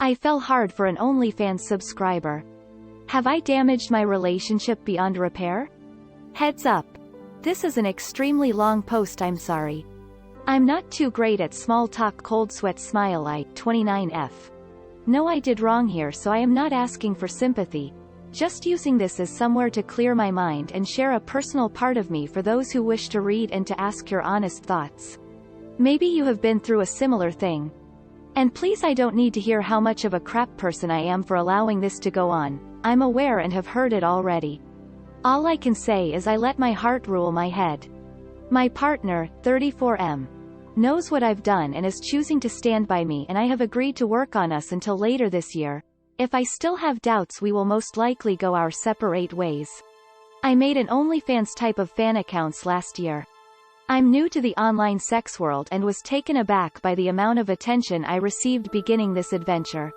I fell hard for an OnlyFans subscriber. Have I damaged my relationship beyond repair? Heads up. This is an extremely long post, I'm sorry. I'm not too great at small talk. Cold sweat smile. I, 29F. No, I did wrong here, so I am not asking for sympathy. Just using this as somewhere to clear my mind and share a personal part of me for those who wish to read and to ask your honest thoughts. Maybe you have been through a similar thing. And please, I don't need to hear how much of a crap person I am for allowing this to go on. I'm aware and have heard it already. All I can say is I let my heart rule my head. My partner, 34M, knows what I've done and is choosing to stand by me, and I have agreed to work on us until later this year. If I still have doubts, we will most likely go our separate ways. I made an OnlyFans type of fan accounts last year. I'm new to the online sex world and was taken aback by the amount of attention I received beginning this adventure.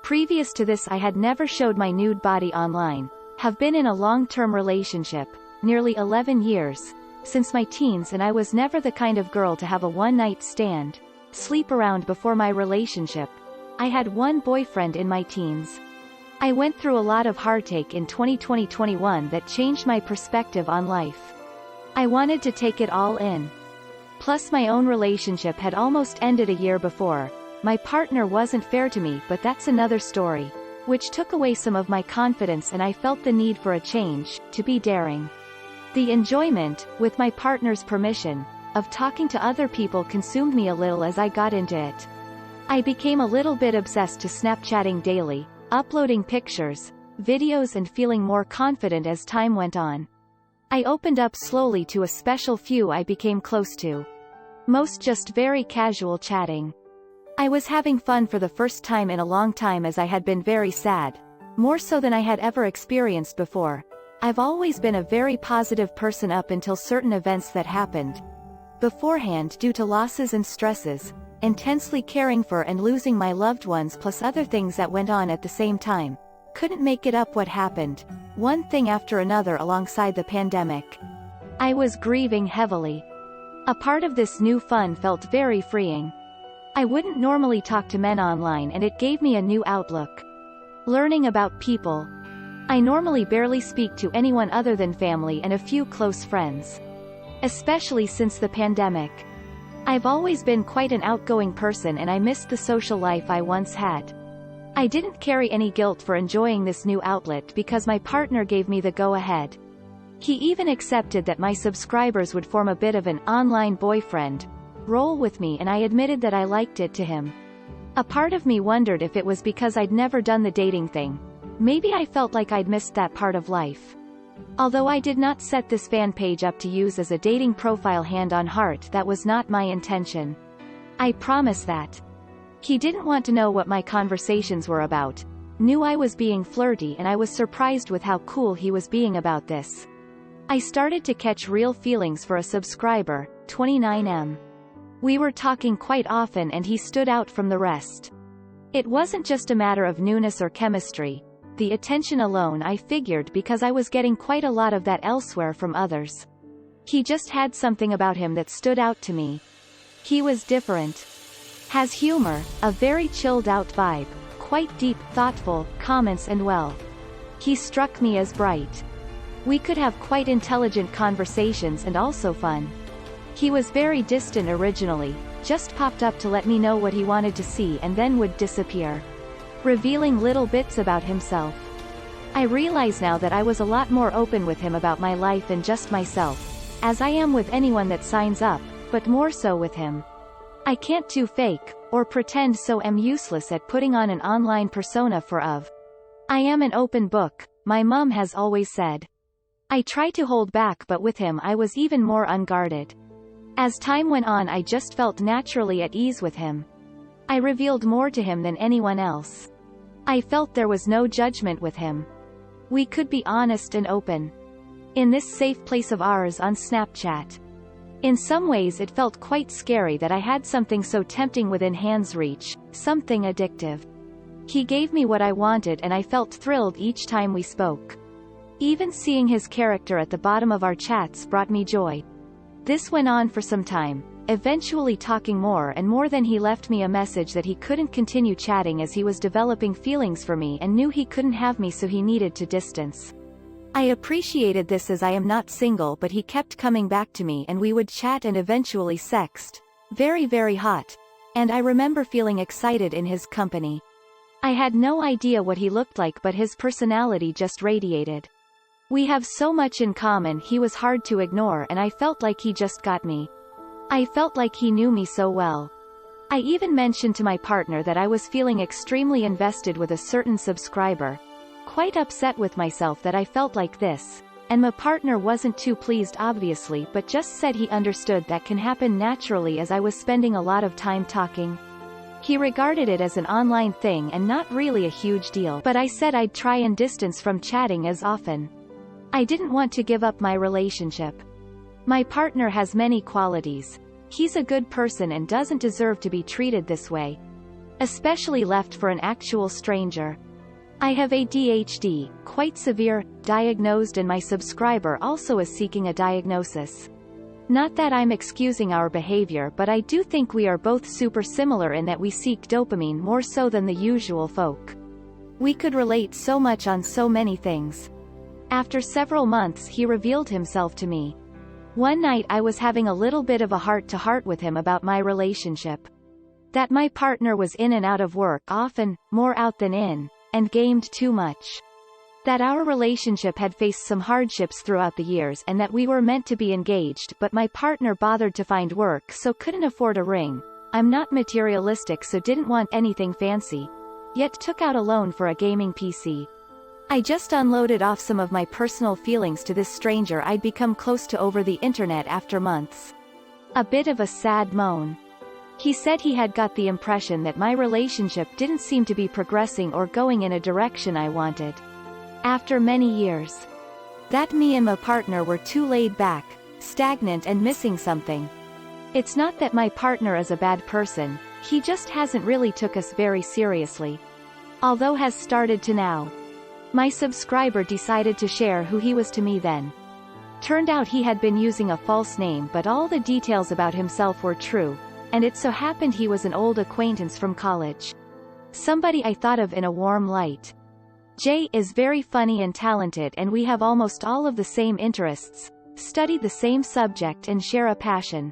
Previous to this, I had never showed my nude body online. Have been in a long-term relationship, nearly 11 years, since my teens, and I was never the kind of girl to have a one-night stand, sleep around before my relationship. I had one boyfriend in my teens. I went through a lot of heartache in 2020-21 that changed my perspective on life. I wanted to take it all in. Plus, my own relationship had almost ended a year before. My partner wasn't fair to me, but that's another story, which took away some of my confidence, and I felt the need for a change, to be daring. The enjoyment, with my partner's permission, of talking to other people consumed me a little as I got into it. I became a little bit obsessed to Snapchatting daily, uploading pictures, videos, and feeling more confident as time went on. I opened up slowly to a special few I became close to. Most just very casual chatting. I was having fun for the first time in a long time, as I had been very sad, more so than I had ever experienced before. I've always been a very positive person up until certain events that happened beforehand due to losses and stresses, intensely caring for and losing my loved ones, plus other things that went on at the same time. Couldn't make it up what happened, one thing after another alongside the pandemic. I was grieving heavily. A part of this new fun felt very freeing. I wouldn't normally talk to men online, and it gave me a new outlook. Learning about people. I normally barely speak to anyone other than family and a few close friends. Especially since the pandemic. I've always been quite an outgoing person, and I missed the social life I once had. I didn't carry any guilt for enjoying this new outlet because my partner gave me the go-ahead. He even accepted that my subscribers would form a bit of an online boyfriend role with me, and I admitted that I liked it to him. A part of me wondered if it was because I'd never done the dating thing. Maybe I felt like I'd missed that part of life. Although I did not set this fan page up to use as a dating profile, hand on heart, that was not my intention. I promise that. He didn't want to know what my conversations were about, knew I was being flirty, and I was surprised with how cool he was being about this. I started to catch real feelings for a subscriber, 29M. We were talking quite often, and he stood out from the rest. It wasn't just a matter of newness or chemistry, the attention alone, I figured, because I was getting quite a lot of that elsewhere from others. He just had something about him that stood out to me. He was different. Has humor, a very chilled out vibe, quite deep, thoughtful comments, and well, he struck me as bright. We could have quite intelligent conversations and also fun. He was very distant originally, just popped up to let me know what he wanted to see and then would disappear, revealing little bits about himself. I realize now that I was a lot more open with him about my life and just myself, as I am with anyone that signs up, but more so with him. I can't do fake or pretend, so am useless at putting on an online persona for of. I am an open book, my mum has always said. I try to hold back, but with him I was even more unguarded. As time went on, I just felt naturally at ease with him. I revealed more to him than anyone else. I felt there was no judgment with him. We could be honest and open. In this safe place of ours on Snapchat. In some ways it felt quite scary that I had something so tempting within hand's reach, something addictive. He gave me what I wanted, and I felt thrilled each time we spoke. Even seeing his character at the bottom of our chats brought me joy. This went on for some time, eventually talking more and more. Then he left me a message that he couldn't continue chatting as he was developing feelings for me and knew he couldn't have me, so he needed to distance. I appreciated this as I am not single, but he kept coming back to me and we would chat and eventually sext. Very, very hot. And I remember feeling excited in his company. I had no idea what he looked like, but his personality just radiated. We have so much in common. He was hard to ignore and I felt like he just got me. I felt like he knew me so well. I even mentioned to my partner that I was feeling extremely invested with a certain subscriber. Quite upset with myself that I felt like this. And my partner wasn't too pleased obviously, but just said he understood that can happen naturally as I was spending a lot of time talking. He regarded it as an online thing and not really a huge deal, but I said I'd try and distance from chatting as often. I didn't want to give up my relationship. My partner has many qualities. He's a good person and doesn't deserve to be treated this way. Especially left for an actual stranger. I have ADHD, quite severe, diagnosed, and my subscriber also is seeking a diagnosis. Not that I'm excusing our behavior, but I do think we are both super similar in that we seek dopamine more so than the usual folk. We could relate so much on so many things. After several months he revealed himself to me. One night I was having a little bit of a heart-to-heart with him about my relationship. That my partner was in and out of work often, more out than in, and gamed too much. That our relationship had faced some hardships throughout the years and that we were meant to be engaged, but my partner bothered to find work so couldn't afford a ring. I'm not materialistic, so didn't want anything fancy. Yet took out a loan for a gaming PC. I just unloaded off some of my personal feelings to this stranger I'd become close to over the internet after months. A bit of a sad moan. He said he had got the impression that my relationship didn't seem to be progressing or going in a direction I wanted. After many years. That me and my partner were too laid back, stagnant and missing something. It's not that my partner is a bad person, he just hasn't really took us very seriously. Although has started to now. My subscriber decided to share who he was to me then. Turned out he had been using a false name, but all the details about himself were true. And it so happened he was an old acquaintance from college. Somebody I thought of in a warm light. Jay is very funny and talented, and we have almost all of the same interests, study the same subject and share a passion.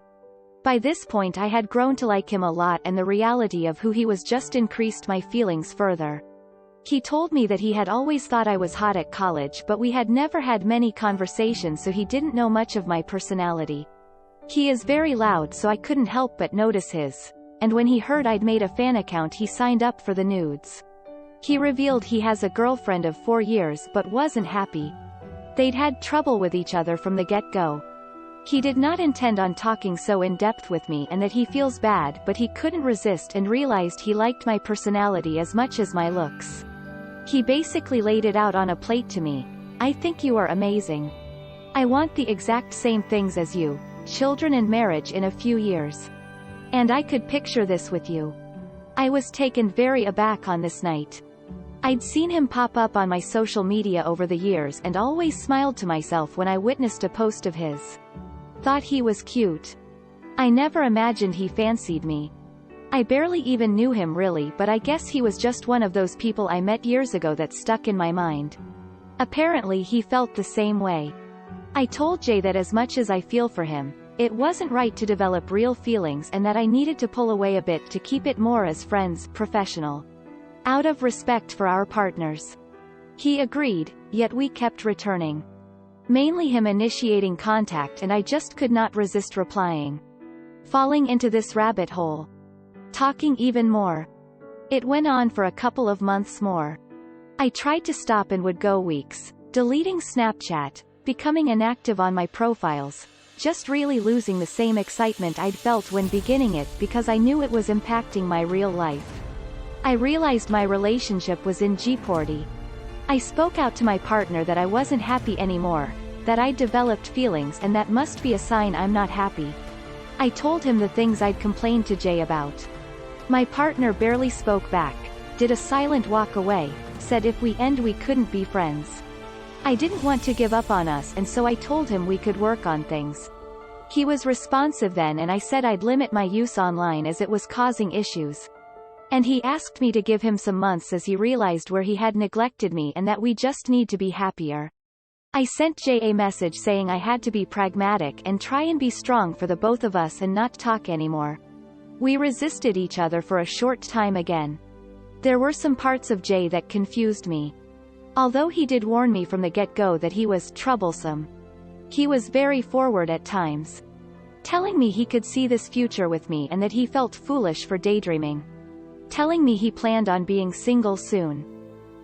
By this point I had grown to like him a lot, and the reality of who he was just increased my feelings further. He told me that he had always thought I was hot at college, but we had never had many conversations, so he didn't know much of my personality. He is very loud, so I couldn't help but notice his. And when he heard I'd made a fan account, he signed up for the nudes. He revealed he has a girlfriend of 4 years but wasn't happy. They'd had trouble with each other from the get-go. He did not intend on talking so in depth with me, and that he feels bad, but he couldn't resist and realized he liked my personality as much as my looks. He basically laid it out on a plate to me. I think you are amazing. I want the exact same things as you. Children and marriage in a few years. And I could picture this with you. I was taken very aback on this night. I'd seen him pop up on my social media over the years and always smiled to myself when I witnessed a post of his. Thought he was cute. I never imagined he fancied me. I barely even knew him really, but I guess he was just one of those people I met years ago that stuck in my mind. Apparently he felt the same way. I told Jay that as much as I feel for him, it wasn't right to develop real feelings, and that I needed to pull away a bit to keep it more as friends, professional. Out of respect for our partners. He agreed, yet we kept returning. Mainly him initiating contact, and I just could not resist replying. Falling into this rabbit hole. Talking even more. It went on for a couple of months more. I tried to stop and would go weeks, deleting Snapchat, becoming inactive on my profiles, just really losing the same excitement I'd felt when beginning it because I knew it was impacting my real life. I realized my relationship was in jeopardy. I spoke out to my partner that I wasn't happy anymore, that I'd developed feelings, and that must be a sign I'm not happy. I told him the things I'd complained to Jay about. My partner barely spoke back, did a silent walk away, said if we end we couldn't be friends. I didn't want to give up on us, and so I told him we could work on things. He was responsive then, and I said I'd limit my use online as it was causing issues. And he asked me to give him some months as he realized where he had neglected me and that we just need to be happier. I sent Jay a message saying I had to be pragmatic and try and be strong for the both of us and not talk anymore. We resisted each other for a short time again. There were some parts of Jay that confused me. Although he did warn me from the get-go that he was troublesome. He was very forward at times, telling me he could see this future with me and that he felt foolish for daydreaming. Telling me he planned on being single soon.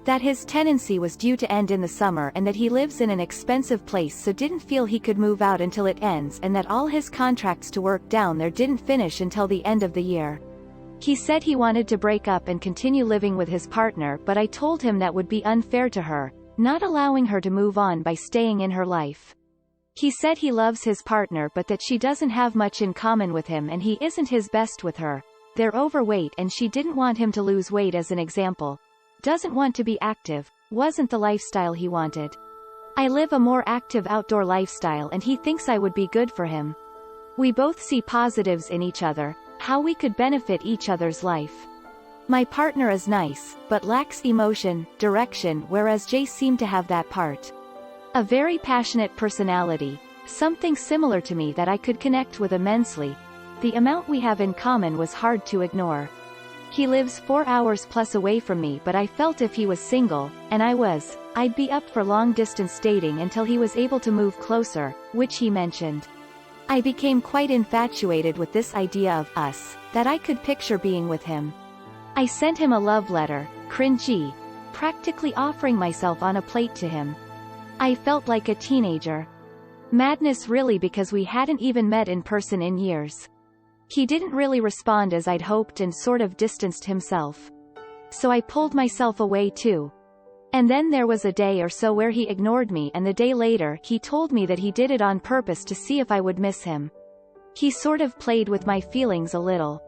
That his tenancy was due to end in the summer and that he lives in an expensive place so didn't feel he could move out until it ends, and that all his contracts to work down there didn't finish until the end of the year. He said he wanted to break up and continue living with his partner, but I told him that would be unfair to her, not allowing her to move on by staying in her life. He said he loves his partner but that she doesn't have much in common with him and he isn't his best with her. They're overweight and she didn't want him to lose weight as an example. Doesn't want to be active, wasn't the lifestyle he wanted. I live a more active outdoor lifestyle and he thinks I would be good for him. We both see positives in each other, how we could benefit each other's life. My partner is nice, but lacks emotion, direction, whereas Jay seemed to have that part. A very passionate personality, something similar to me that I could connect with immensely. The amount we have in common was hard to ignore. He lives 4 hours plus away from me, but I felt if he was single, and I'd be up for long-distance dating until he was able to move closer, which he mentioned. I became quite infatuated with this idea of us, that I could picture being with him. I sent him a love letter, cringy, practically offering myself on a plate to him. I felt like a teenager. Madness really, because we hadn't even met in person in years. He didn't really respond as I'd hoped and sort of distanced himself. So I pulled myself away too. And then there was a day or so where he ignored me, and the day later he told me that he did it on purpose to see if I would miss him. He sort of played with my feelings a little.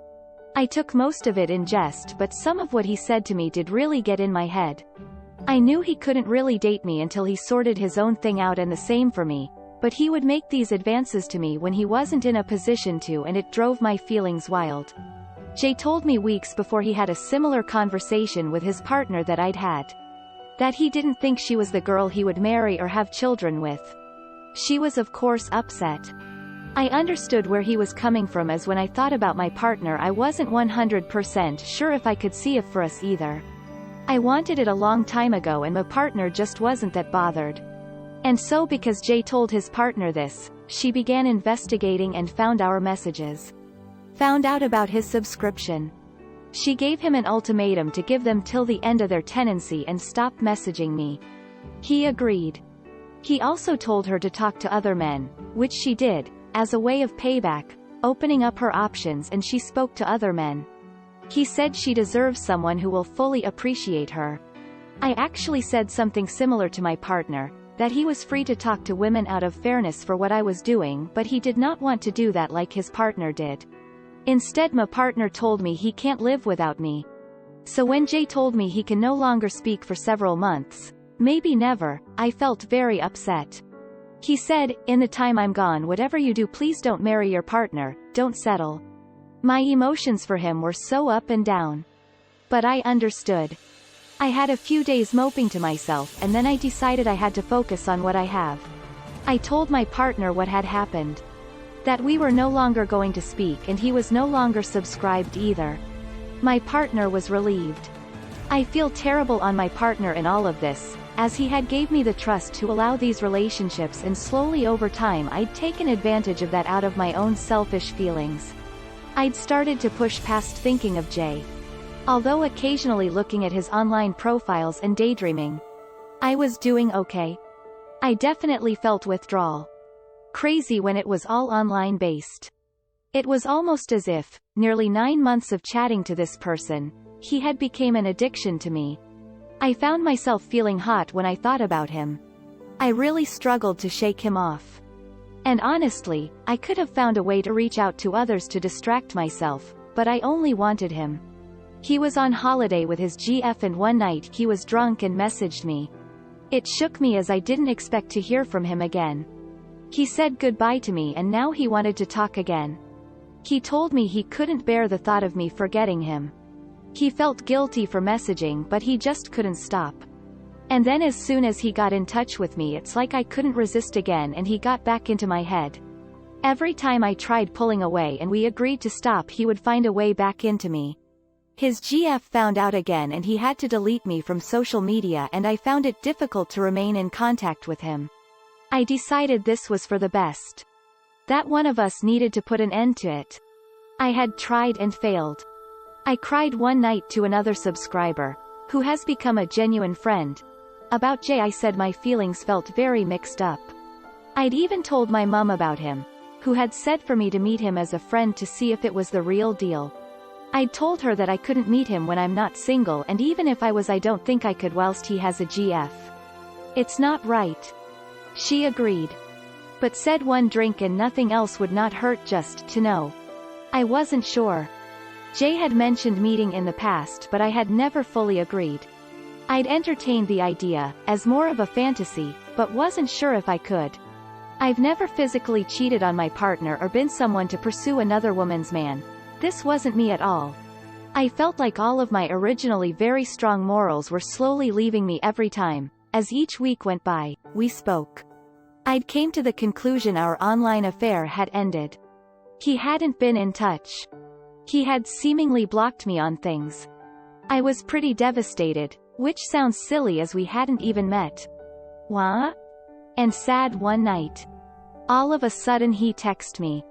I took most of it in jest, but some of what he said to me did really get in my head. I knew he couldn't really date me until he sorted his own thing out, and the same for me. But he would make these advances to me when he wasn't in a position to, and it drove my feelings wild. Jay told me weeks before he had a similar conversation with his partner that I'd had. That he didn't think she was the girl he would marry or have children with. She was of course upset. I understood where he was coming from, as when I thought about my partner I wasn't 100% sure if I could see it for us either. I wanted it a long time ago and my partner just wasn't that bothered. And so because Jay told his partner this, she began investigating and found our messages. Found out about his subscription. She gave him an ultimatum to give them till the end of their tenancy and stop messaging me. He agreed. He also told her to talk to other men, which she did, as a way of payback, opening up her options, and she spoke to other men. He said she deserves someone who will fully appreciate her. I actually said something similar to my partner, that he was free to talk to women out of fairness for what I was doing, but he did not want to do that like his partner did. Instead, my partner told me he can't live without me. So when Jay told me he can no longer speak for several months, maybe never, I felt very upset. He said, "In the time I'm gone, whatever you do, please don't marry your partner, don't settle." My emotions for him were so up and down. But I understood. I had a few days moping to myself, and then I decided I had to focus on what I have. I told my partner what had happened. That we were no longer going to speak, and he was no longer subscribed either. My partner was relieved. I feel terrible on my partner in all of this, as he had gave me the trust to allow these relationships, and slowly over time I'd taken advantage of that out of my own selfish feelings. I'd started to push past thinking of Jay. Although occasionally looking at his online profiles and daydreaming. I was doing okay. I definitely felt withdrawal. Crazy when it was all online based. It was almost as if, nearly 9 months of chatting to this person, he had become an addiction to me. I found myself feeling hot when I thought about him. I really struggled to shake him off. And honestly, I could have found a way to reach out to others to distract myself, but I only wanted him. He was on holiday with his GF, and one night he was drunk and messaged me. It shook me as I didn't expect to hear from him again. He said goodbye to me and now he wanted to talk again. He told me he couldn't bear the thought of me forgetting him. He felt guilty for messaging but he just couldn't stop. And then as soon as he got in touch with me it's like I couldn't resist again and he got back into my head. Every time I tried pulling away and we agreed to stop he would find a way back into me. His GF found out again and he had to delete me from social media and I found it difficult to remain in contact with him. I decided this was for the best. That one of us needed to put an end to it. I had tried and failed. I cried one night to another subscriber, who has become a genuine friend. About Jay I said my feelings felt very mixed up. I'd even told my mum about him, who had said for me to meet him as a friend to see if it was the real deal. I'd told her that I couldn't meet him when I'm not single and even if I was I don't think I could whilst he has a GF. It's not right. She agreed. But said one drink and nothing else would not hurt just to know. I wasn't sure. Jay had mentioned meeting in the past but I had never fully agreed. I'd entertained the idea, as more of a fantasy, but wasn't sure if I could. I've never physically cheated on my partner or been someone to pursue another woman's man. This wasn't me at all. I felt like all of my originally very strong morals were slowly leaving me every time. As each week went by, we spoke. I'd came to the conclusion our online affair had ended. He hadn't been in touch. He had seemingly blocked me on things. I was pretty devastated, which sounds silly as we hadn't even met. What? And sad one night. All of a sudden he texted me,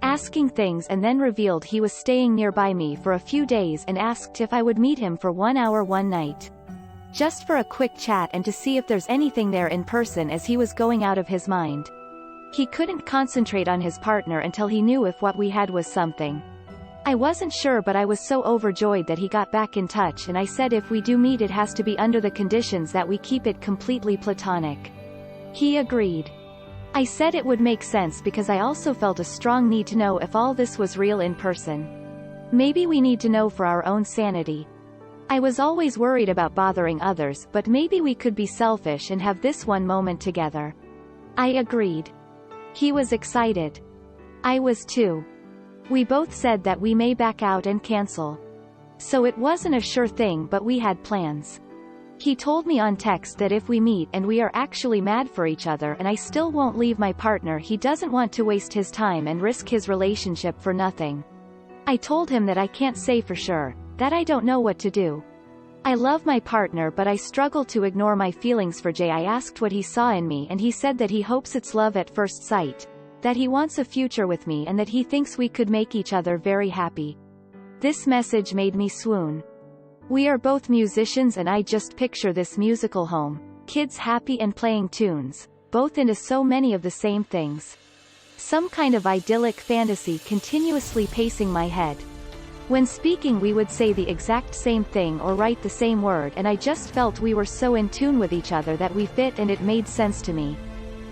asking things and then revealed he was staying nearby me for a few days and asked if I would meet him for 1 hour one night. Just for a quick chat and to see if there's anything there in person as he was going out of his mind. He couldn't concentrate on his partner until he knew if what we had was something. I wasn't sure but I was so overjoyed that he got back in touch and I said if we do meet it has to be under the conditions that we keep it completely platonic. He agreed. I said it would make sense because I also felt a strong need to know if all this was real in person. Maybe we need to know for our own sanity. I was always worried about bothering others but maybe we could be selfish and have this one moment together. I agreed. He was excited. I was too. We both said that we may back out and cancel. So it wasn't a sure thing but we had plans. He told me on text that if we meet and we are actually mad for each other and I still won't leave my partner he doesn't want to waste his time and risk his relationship for nothing. I told him that I can't say for sure, that I don't know what to do. I love my partner but I struggle to ignore my feelings for Jay. I asked what he saw in me and he said that he hopes it's love at first sight, that he wants a future with me and that he thinks we could make each other very happy. This message made me swoon. We are both musicians and I just picture this musical home, kids happy and playing tunes, both into so many of the same things. Some kind of idyllic fantasy continuously pacing my head. When speaking we would say the exact same thing or write the same word and I just felt we were so in tune with each other that we fit and it made sense to me.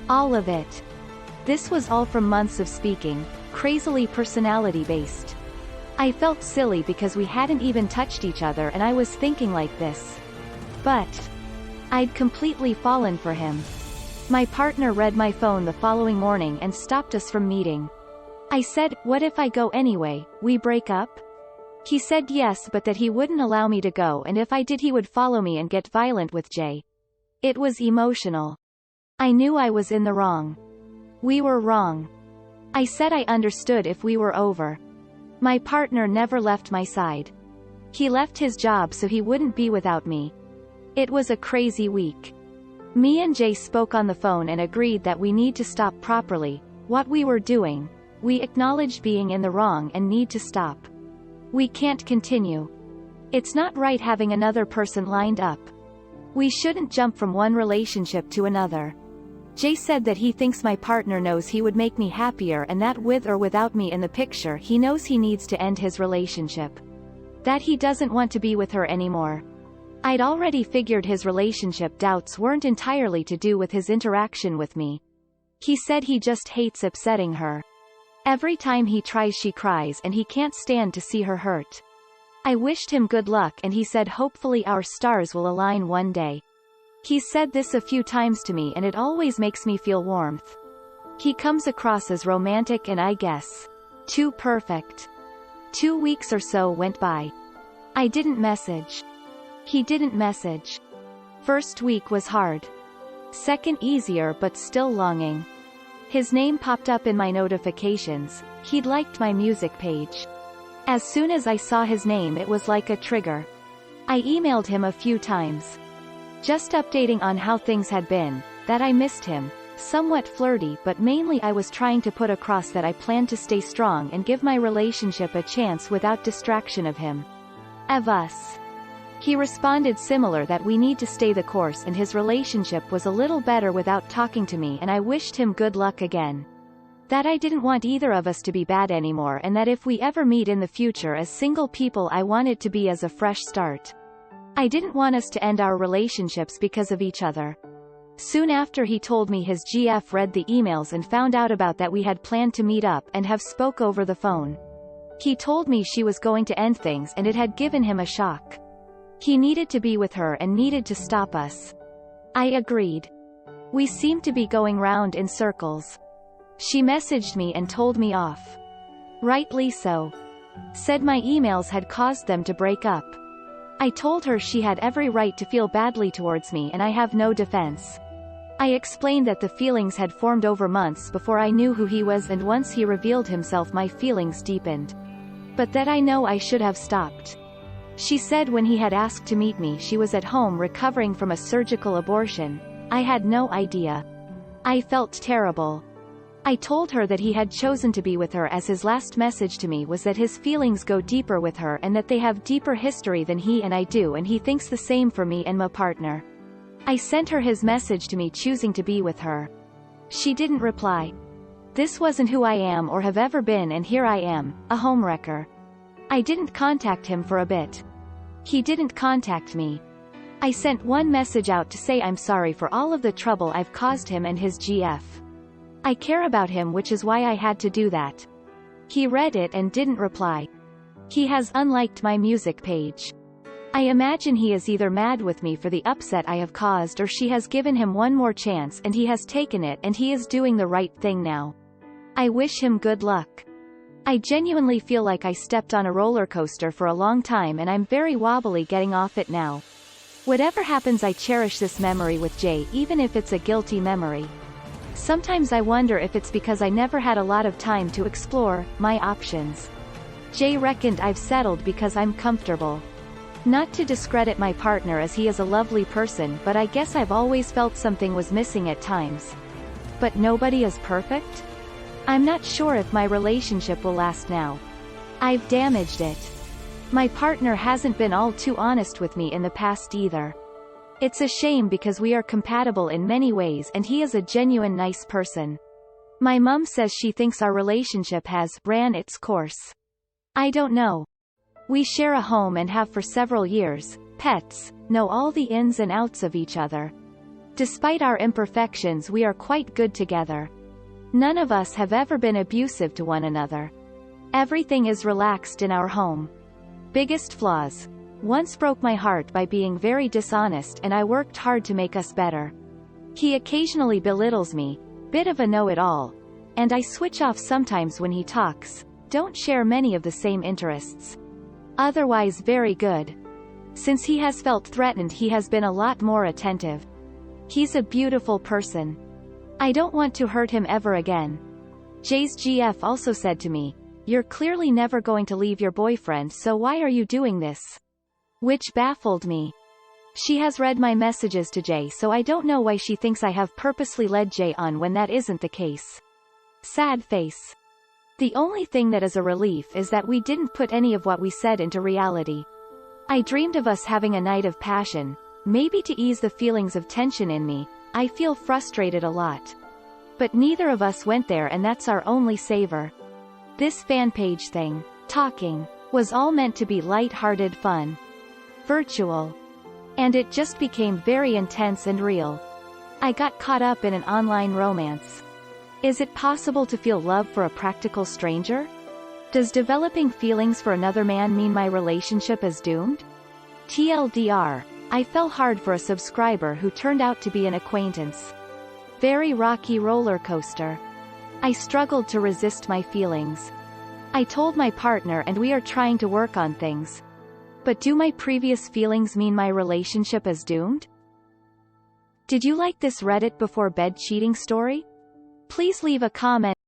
All of it. This was all from months of speaking, crazily personality-based. I felt silly because we hadn't even touched each other and I was thinking like this. But I'd completely fallen for him. My partner read my phone the following morning and stopped us from meeting. I said, "What if I go anyway, we break up?" He said yes but that he wouldn't allow me to go and if I did he would follow me and get violent with Jay. It was emotional. I knew I was in the wrong. We were wrong. I said I understood if we were over. My partner never left my side. He left his job so he wouldn't be without me. It was a crazy week. Me and Jay spoke on the phone and agreed that we need to stop properly what we were doing. We acknowledged being in the wrong and need to stop. We can't continue. It's not right having another person lined up. We shouldn't jump from one relationship to another. Jay said that he thinks my partner knows he would make me happier and that with or without me in the picture he knows he needs to end his relationship. That he doesn't want to be with her anymore. I'd already figured his relationship doubts weren't entirely to do with his interaction with me. He said he just hates upsetting her. Every time he tries she cries and he can't stand to see her hurt. I wished him good luck and he said hopefully our stars will align one day. He's said this a few times to me and it always makes me feel warmth. He comes across as romantic and I guess, too perfect. 2 weeks or so went by. I didn't message. He didn't message. First week was hard. Second easier but still longing. His name popped up in my notifications, he'd liked my music page. As soon as I saw his name it was like a trigger. I emailed him a few times. Just updating on how things had been, that I missed him, somewhat flirty but mainly I was trying to put across that I planned to stay strong and give my relationship a chance without distraction of him. Of us. He responded similar that we need to stay the course and his relationship was a little better without talking to me and I wished him good luck again. That I didn't want either of us to be bad anymore and that if we ever meet in the future as single people I want it to be as a fresh start. I didn't want us to end our relationships because of each other. Soon after he told me his GF read the emails and found out about that we had planned to meet up and have spoke over the phone. He told me she was going to end things and it had given him a shock. He needed to be with her and needed to stop us. I agreed. We seemed to be going round in circles. She messaged me and told me off. Rightly so. Said my emails had caused them to break up. I told her she had every right to feel badly towards me and I have no defense. I explained that the feelings had formed over months before I knew who he was and once he revealed himself my feelings deepened. But that I know I should have stopped. She said when he had asked to meet me she was at home recovering from a surgical abortion. I had no idea. I felt terrible. I told her that he had chosen to be with her as his last message to me was that his feelings go deeper with her and that they have deeper history than he and I do and he thinks the same for me and my partner. I sent her his message to me choosing to be with her. She didn't reply. This wasn't who I am or have ever been and here I am, a homewrecker. I didn't contact him for a bit. He didn't contact me. I sent one message out to say I'm sorry for all of the trouble I've caused him and his GF. I care about him which is why I had to do that. He read it and didn't reply. He has unliked my music page. I imagine he is either mad with me for the upset I have caused or she has given him one more chance and he has taken it and he is doing the right thing now. I wish him good luck. I genuinely feel like I stepped on a roller coaster for a long time and I'm very wobbly getting off it now. Whatever happens I cherish this memory with Jay even if it's a guilty memory. Sometimes I wonder if it's because I never had a lot of time to explore my options. Jay reckoned I've settled because I'm comfortable. Not to discredit my partner as he is a lovely person but I guess I've always felt something was missing at times. But nobody is perfect? I'm not sure if my relationship will last now. I've damaged it. My partner hasn't been all too honest with me in the past either. It's a shame because we are compatible in many ways and he is a genuine nice person. My mum says she thinks our relationship has ran its course. I don't know. We share a home and have for several years, pets, know all the ins and outs of each other. Despite our imperfections we are quite good together. None of us have ever been abusive to one another. Everything is relaxed in our home. Biggest flaws. Once broke my heart by being very dishonest and I worked hard to make us better. He occasionally belittles me, bit of a know-it-all. And I switch off sometimes when he talks, don't share many of the same interests. Otherwise very good. Since he has felt threatened he has been a lot more attentive. He's a beautiful person. I don't want to hurt him ever again. Jay's GF also said to me, "You're clearly never going to leave your boyfriend so why are you doing this?" Which baffled me. She has read my messages to Jay so I don't know why she thinks I have purposely led Jay on when that isn't the case. Sad face. The only thing that is a relief is that we didn't put any of what we said into reality. I dreamed of us having a night of passion, maybe to ease the feelings of tension in me. I feel frustrated a lot. But neither of us went there and that's our only savor. This fan page thing, talking, was all meant to be light-hearted fun. Virtual. And it just became very intense and real. I got caught up in an online romance. Is it possible to feel love for a practical stranger? Does developing feelings for another man mean my relationship is doomed? TLDR. I fell hard for a subscriber who turned out to be an acquaintance. Very rocky roller coaster. I struggled to resist my feelings. I told my partner and we are trying to work on things. But do my previous feelings mean my relationship is doomed? Did you like this Reddit before bed cheating story? Please leave a comment.